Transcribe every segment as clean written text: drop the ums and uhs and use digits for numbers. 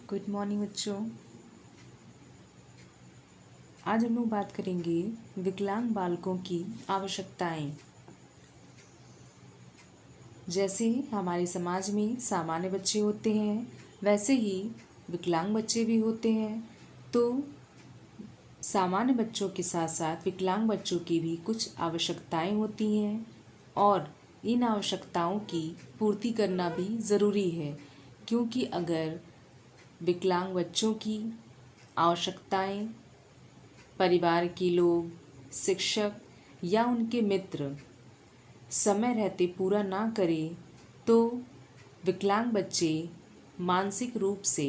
Good morning बच्चों। आज हम लोग बात करेंगे विकलांग बालकों की आवश्यकताएं। जैसे हमारे समाज में सामान्य बच्चे होते हैं वैसे ही विकलांग बच्चे भी होते हैं। तो सामान्य बच्चों के साथ साथ विकलांग बच्चों की भी कुछ आवश्यकताएं होती हैं और इन आवश्यकताओं की पूर्ति करना भी ज़रूरी है, क्योंकि अगर विकलांग बच्चों की आवश्यकताएं परिवार के लोग, शिक्षक या उनके मित्र समय रहते पूरा ना करें तो विकलांग बच्चे मानसिक रूप से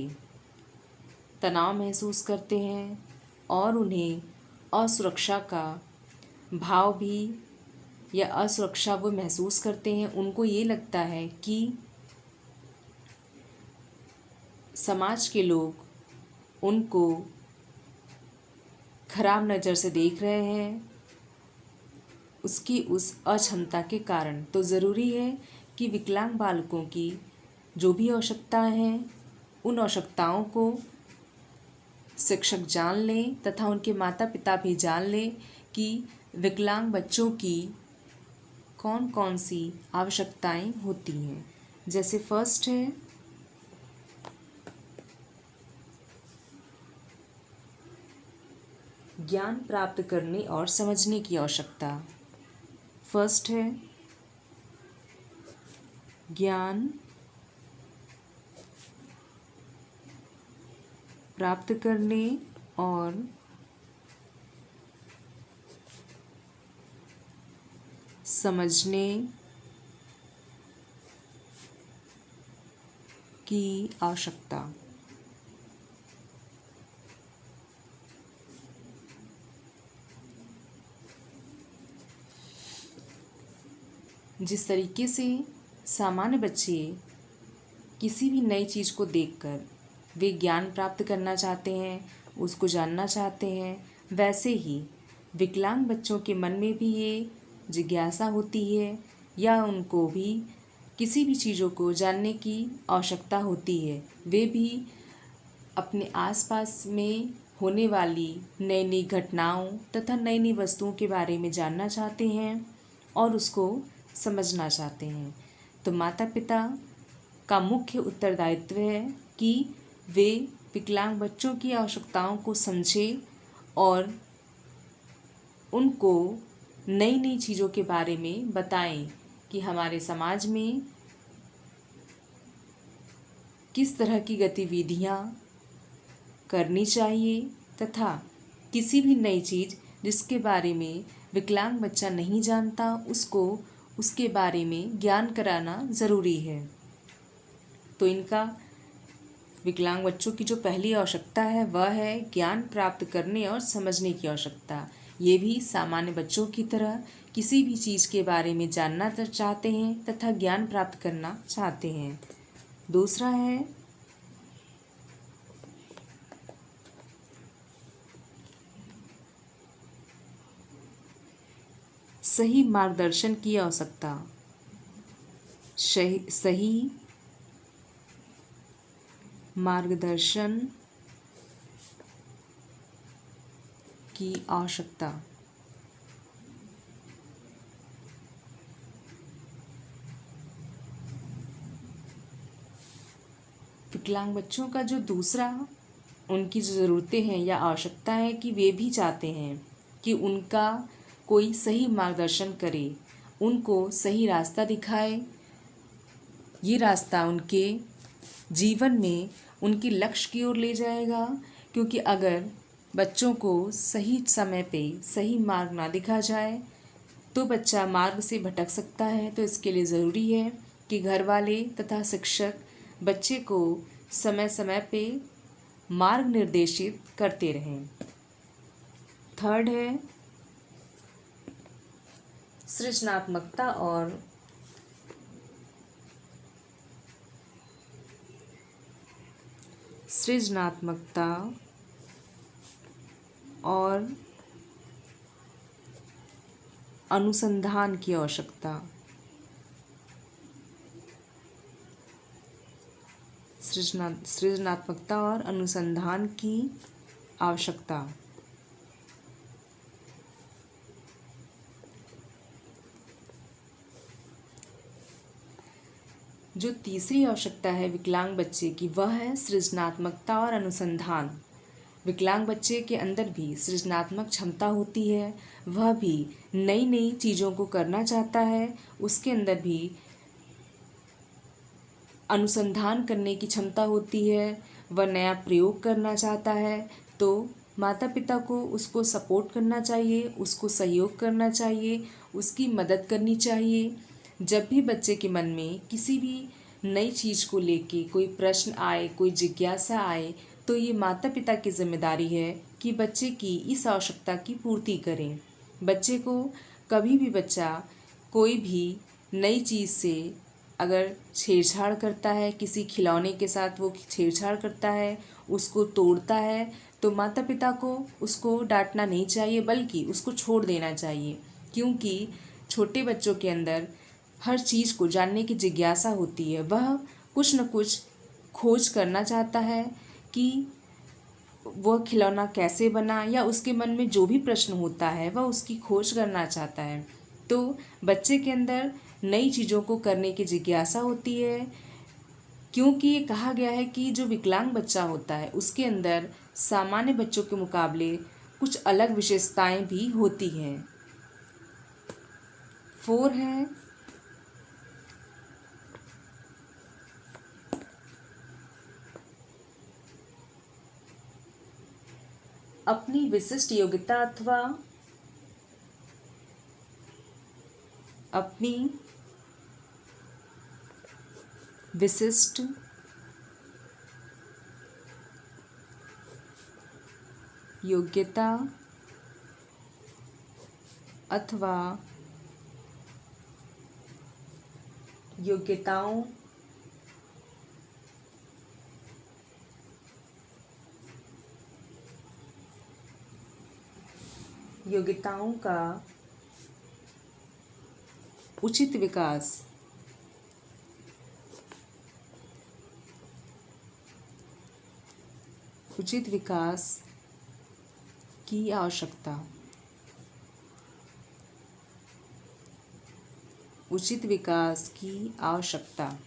तनाव महसूस करते हैं और उन्हें असुरक्षा का भाव भी या असुरक्षा वो महसूस करते हैं। उनको ये लगता है कि समाज के लोग उनको खराब नज़र से देख रहे हैं उसकी उस अक्षमता के कारण। तो ज़रूरी है कि विकलांग बालकों की जो भी आवश्यकताएं हैं उन आवश्यकताओं को शिक्षक जान लें तथा उनके माता पिता भी जान लें कि विकलांग बच्चों की कौन कौन सी आवश्यकताएं होती हैं। जैसे फर्स्ट है ज्ञान प्राप्त करने और समझने की आवश्यकता। फर्स्ट है ज्ञान प्राप्त करने और समझने की आवश्यकता। जिस तरीके से सामान्य बच्चे किसी भी नई चीज़ को देखकर वे ज्ञान प्राप्त करना चाहते हैं, उसको जानना चाहते हैं, वैसे ही विकलांग बच्चों के मन में भी ये जिज्ञासा होती है या उनको भी किसी भी चीज़ों को जानने की आवश्यकता होती है। वे भी अपने आसपास में होने वाली नई नई घटनाओं तथा नई नई वस्तुओं के बारे में जानना चाहते हैं और उसको समझना चाहते हैं। तो माता पिता का मुख्य उत्तरदायित्व है कि वे विकलांग बच्चों की आवश्यकताओं को समझें और उनको नई नई चीज़ों के बारे में बताएं कि हमारे समाज में किस तरह की गतिविधियां करनी चाहिए तथा किसी भी नई चीज़ जिसके बारे में विकलांग बच्चा नहीं जानता उसको उसके बारे में ज्ञान कराना ज़रूरी है। तो इनका विकलांग बच्चों की जो पहली आवश्यकता है वह है ज्ञान प्राप्त करने और समझने की आवश्यकता। ये भी सामान्य बच्चों की तरह किसी भी चीज़ के बारे में जानना चाहते हैं तथा ज्ञान प्राप्त करना चाहते हैं। दूसरा है सही मार्गदर्शन की आवश्यकता। सही मार्गदर्शन की आवश्यकता। विकलांग बच्चों का जो दूसरा उनकी जो ज़रूरतें हैं या आवश्यकता है कि वे भी चाहते हैं कि उनका कोई सही मार्गदर्शन करे, उनको सही रास्ता दिखाए। ये रास्ता उनके जीवन में उनके लक्ष्य की ओर ले जाएगा, क्योंकि अगर बच्चों को सही समय पे सही मार्ग ना दिखा जाए तो बच्चा मार्ग से भटक सकता है। तो इसके लिए ज़रूरी है कि घर वाले तथा शिक्षक बच्चे को समय समय पे मार्ग निर्देशित करते रहें। थर्ड है सृजनात्मकता और अनुसंधान की आवश्यकता। सृजनात्मकता और अनुसंधान की आवश्यकता। जो तीसरी आवश्यकता है विकलांग बच्चे की, वह है सृजनात्मकता और अनुसंधान। विकलांग बच्चे के अंदर भी सृजनात्मक क्षमता होती है, वह भी नई नई चीज़ों को करना चाहता है, उसके अंदर भी अनुसंधान करने की क्षमता होती है, वह नया प्रयोग करना चाहता है। तो माता पिता को उसको सपोर्ट करना चाहिए, उसको सहयोग करना चाहिए, उसकी मदद करनी चाहिए। जब भी बच्चे के मन में किसी भी नई चीज़ को लेके कोई प्रश्न आए, कोई जिज्ञासा आए, तो ये माता पिता की जिम्मेदारी है कि बच्चे की इस आवश्यकता की पूर्ति करें। बच्चे को कभी भी बच्चा कोई भी नई चीज़ से अगर छेड़छाड़ करता है, किसी खिलौने के साथ वो छेड़छाड़ करता है, उसको तोड़ता है, तो माता पिता को उसको डांटना नहीं चाहिए, बल्कि उसको छोड़ देना चाहिए। क्योंकि छोटे बच्चों के अंदर हर चीज़ को जानने की जिज्ञासा होती है, वह कुछ न कुछ खोज करना चाहता है कि वह खिलौना कैसे बना, या उसके मन में जो भी प्रश्न होता है वह उसकी खोज करना चाहता है। तो बच्चे के अंदर नई चीज़ों को करने की जिज्ञासा होती है, क्योंकि ये कहा गया है कि जो विकलांग बच्चा होता है उसके अंदर सामान्य बच्चों के मुकाबले कुछ अलग विशेषताएं भी होती हैं। 4 है अपनी विशिष्ट योग्यता अथवा अपनी विशिष्ट योग्यता अथवा योग्यताओं का उचित विकास की आवश्यकता। उचित विकास की आवश्यकता।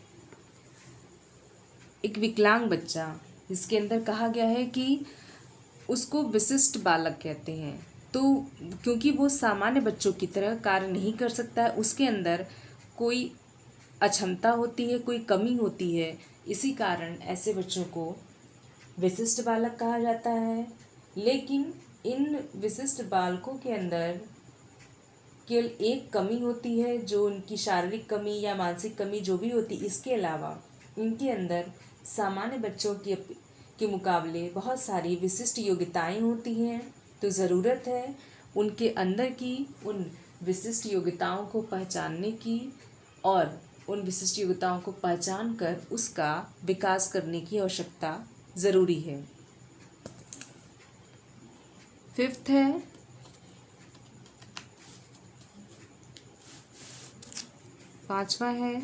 एक विकलांग बच्चा, जिसके अंदर कहा गया है कि उसको विशिष्ट बालक कहते हैं, तो क्योंकि वो सामान्य बच्चों की तरह कार्य नहीं कर सकता है, उसके अंदर कोई अक्षमता होती है, कोई कमी होती है, इसी कारण ऐसे बच्चों को विशिष्ट बालक कहा जाता है। लेकिन इन विशिष्ट बालकों के अंदर केवल एक कमी होती है, जो उनकी शारीरिक कमी या मानसिक कमी जो भी होती है, इसके अलावा इनके अंदर सामान्य बच्चों के मुकाबले बहुत सारी विशिष्ट योग्यताएं होती हैं। तो ज़रूरत है उनके अंदर की उन विशिष्ट योग्यताओं को पहचानने की, और उन विशिष्ट योग्यताओं को पहचान कर उसका विकास करने की आवश्यकता ज़रूरी है। 5 है पांचवा है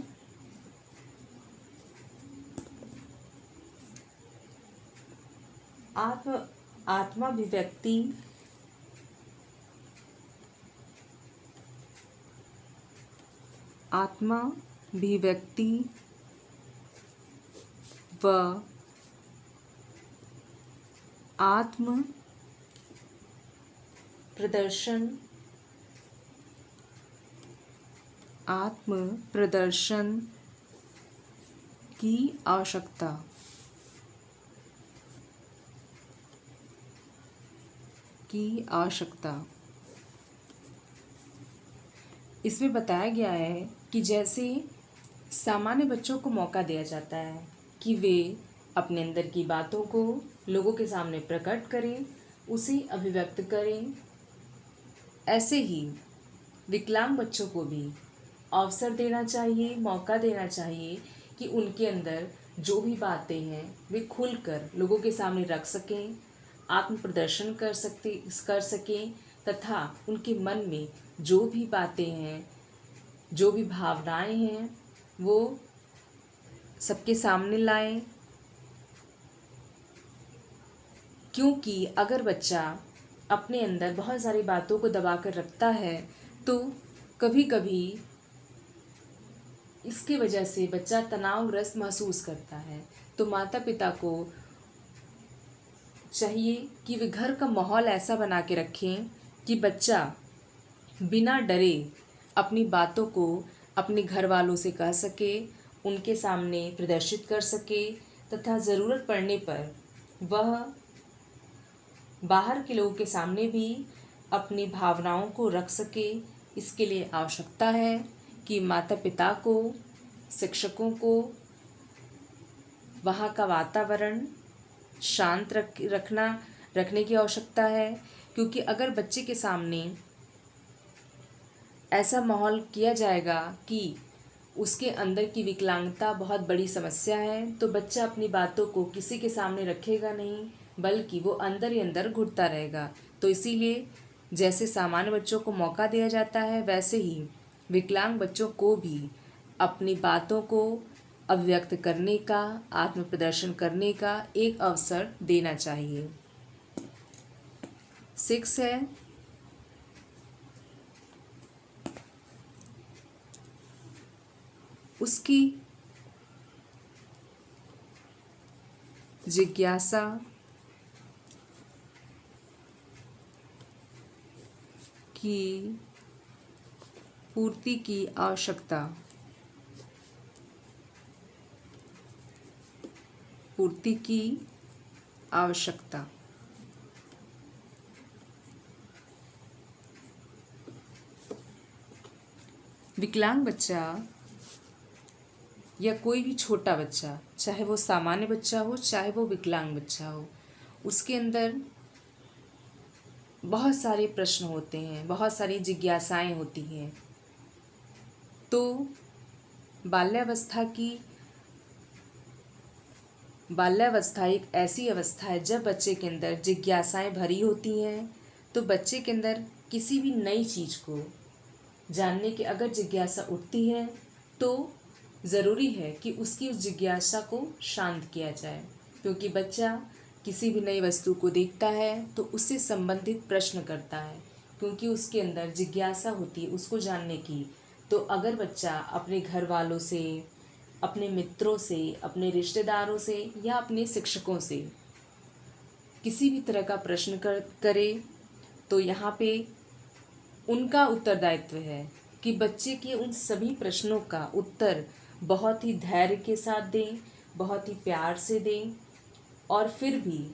आत्माभिव्यक्ति व आत्म प्रदर्शन की आवश्यकता। इसमें बताया गया है कि जैसे सामान्य बच्चों को मौका दिया जाता है कि वे अपने अंदर की बातों को लोगों के सामने प्रकट करें, उसे अभिव्यक्त करें, ऐसे ही विकलांग बच्चों को भी अवसर देना चाहिए, मौका देना चाहिए कि उनके अंदर जो भी बातें हैं वे खुलकर लोगों के सामने रख सकें, आत्म प्रदर्शन कर सकें, तथा उनके मन में जो भी बातें हैं, जो भी भावनाएं हैं, वो सबके सामने लाएं, क्योंकि अगर बच्चा अपने अंदर बहुत सारी बातों को दबा कर रखता है तो कभी कभी इसकी वजह से बच्चा तनावग्रस्त महसूस करता है। तो माता पिता को चाहिए कि वे घर का माहौल ऐसा बना के रखें कि बच्चा बिना डरे अपनी बातों को अपने घर वालों से कह सके, उनके सामने प्रदर्शित कर सके तथा ज़रूरत पड़ने पर वह बाहर के लोगों के सामने भी अपनी भावनाओं को रख सके। इसके लिए आवश्यकता है कि माता पिता को, शिक्षकों को वहाँ का वातावरण शांत रखने की आवश्यकता है। क्योंकि अगर बच्चे के सामने ऐसा माहौल किया जाएगा कि उसके अंदर की विकलांगता बहुत बड़ी समस्या है तो बच्चा अपनी बातों को किसी के सामने रखेगा नहीं, बल्कि वो अंदर ही अंदर घुटता रहेगा। तो इसीलिए जैसे सामान्य बच्चों को मौका दिया जाता है, वैसे ही विकलांग बच्चों को भी अपनी बातों को अभिव्यक्त करने का, आत्म प्रदर्शन करने का एक अवसर देना चाहिए। 6 है उसकी जिज्ञासा की पूर्ति की आवश्यकता। विकलांग बच्चा या कोई भी छोटा बच्चा, चाहे वो सामान्य बच्चा हो चाहे वो विकलांग बच्चा हो, उसके अंदर बहुत सारे प्रश्न होते हैं, बहुत सारी जिज्ञासाएं होती हैं। तो बाल्यावस्था एक ऐसी अवस्था है जब बच्चे के अंदर जिज्ञासाएं भरी होती हैं। तो बच्चे के अंदर किसी भी नई चीज़ को जानने की अगर जिज्ञासा उठती है तो ज़रूरी है कि उसकी उस जिज्ञासा को शांत किया जाए। क्योंकि बच्चा किसी भी नई वस्तु को देखता है तो उससे संबंधित प्रश्न करता है, क्योंकि उसके अंदर जिज्ञासा होती है उसको जानने की। तो अगर बच्चा अपने घर वालों से, अपने मित्रों से, अपने रिश्तेदारों से या अपने शिक्षकों से किसी भी तरह का प्रश्न करे तो यहाँ पे उनका उत्तरदायित्व है कि बच्चे के उन सभी प्रश्नों का उत्तर बहुत ही धैर्य के साथ दें, बहुत ही प्यार से दें। और फिर भी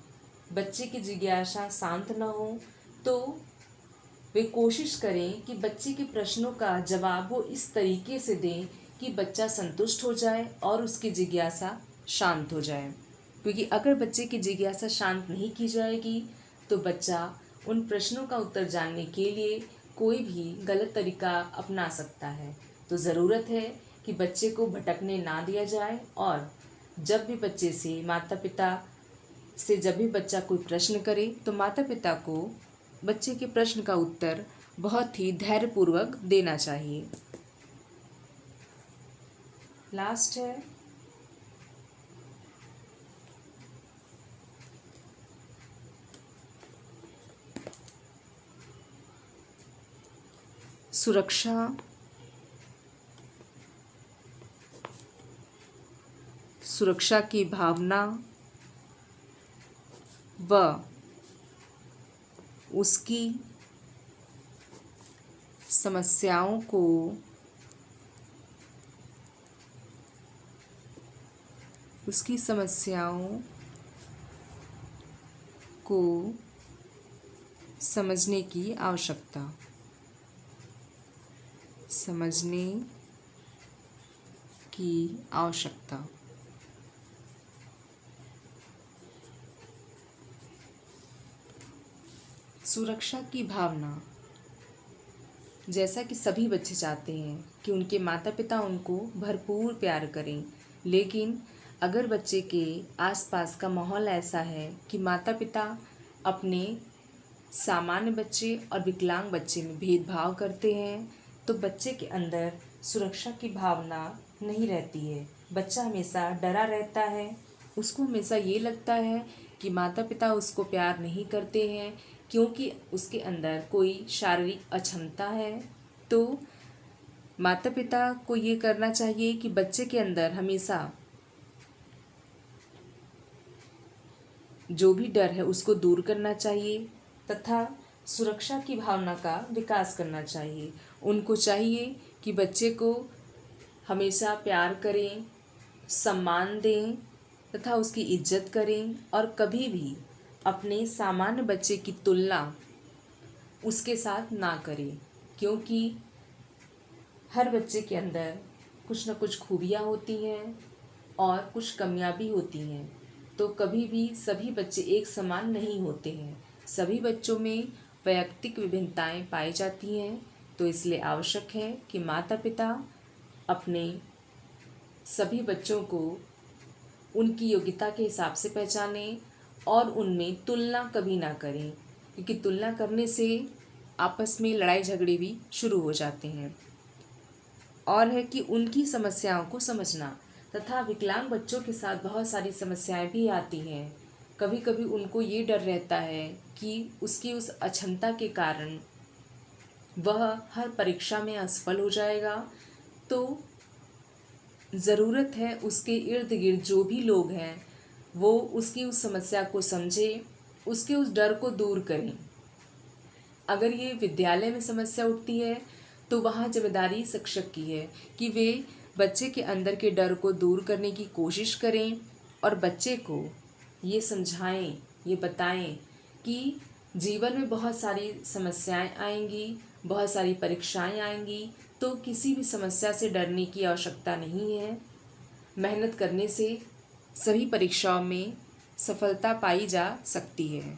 बच्चे की जिज्ञासा शांत न हो तो वे कोशिश करें कि बच्चे के प्रश्नों का जवाब वो इस तरीके से दें कि बच्चा संतुष्ट हो जाए और उसकी जिज्ञासा शांत हो जाए। क्योंकि अगर बच्चे की जिज्ञासा शांत नहीं की जाएगी तो बच्चा उन प्रश्नों का उत्तर जानने के लिए कोई भी गलत तरीका अपना सकता है। तो ज़रूरत है कि बच्चे को भटकने ना दिया जाए। और जब भी बच्चा कोई प्रश्न करे तो माता पिता को बच्चे के प्रश्न का उत्तर बहुत ही धैर्यपूर्वक देना चाहिए। लास्ट है सुरक्षा की भावना व उसकी समस्याओं को समझने की आवश्यकता। सुरक्षा की भावना, जैसा कि सभी बच्चे चाहते हैं कि उनके माता पिता उनको भरपूर प्यार करें, लेकिन अगर बच्चे के आसपास का माहौल ऐसा है कि माता पिता अपने सामान्य बच्चे और विकलांग बच्चे में भेदभाव करते हैं तो बच्चे के अंदर सुरक्षा की भावना नहीं रहती है। बच्चा हमेशा डरा रहता है, उसको हमेशा ये लगता है कि माता पिता उसको प्यार नहीं करते हैं क्योंकि उसके अंदर कोई शारीरिक अक्षमता है, तो माता पिता को ये करना चाहिए कि बच्चे के अंदर हमेशा जो भी डर है उसको दूर करना चाहिए तथा सुरक्षा की भावना का विकास करना चाहिए। उनको चाहिए कि बच्चे को हमेशा प्यार करें, सम्मान दें तथा उसकी इज्जत करें और कभी भी अपने सामान्य बच्चे की तुलना उसके साथ ना करें, क्योंकि हर बच्चे के अंदर कुछ न कुछ खूबियाँ होती हैं और कुछ कमियां भी होती हैं। तो कभी भी सभी बच्चे एक समान नहीं होते हैं, सभी बच्चों में वैयक्तिक विभिन्नताएं पाई जाती हैं। तो इसलिए आवश्यक है कि माता पिता अपने सभी बच्चों को उनकी योग्यता के हिसाब से पहचानें और उनमें तुलना कभी ना करें, क्योंकि तुलना करने से आपस में लड़ाई झगड़े भी शुरू हो जाते हैं। और है कि उनकी समस्याओं को समझना तथा विकलांग बच्चों के साथ बहुत सारी समस्याएं भी आती हैं। कभी कभी उनको ये डर रहता है कि उसकी उस अक्षमता के कारण वह हर परीक्षा में असफल हो जाएगा। तो ज़रूरत है उसके इर्द गिर्द जो भी लोग हैं वो उसकी उस समस्या को समझें, उसके उस डर को दूर करें। अगर ये विद्यालय में समस्या उठती है तो वहाँ जिम्मेदारी शिक्षक की है कि वे बच्चे के अंदर के डर को दूर करने की कोशिश करें और बच्चे को ये समझाएं, ये बताएं कि जीवन में बहुत सारी समस्याएं आएंगी, बहुत सारी परीक्षाएं आएंगी, तो किसी भी समस्या से डरने की आवश्यकता नहीं है। मेहनत करने से सभी परीक्षाओं में सफलता पाई जा सकती है।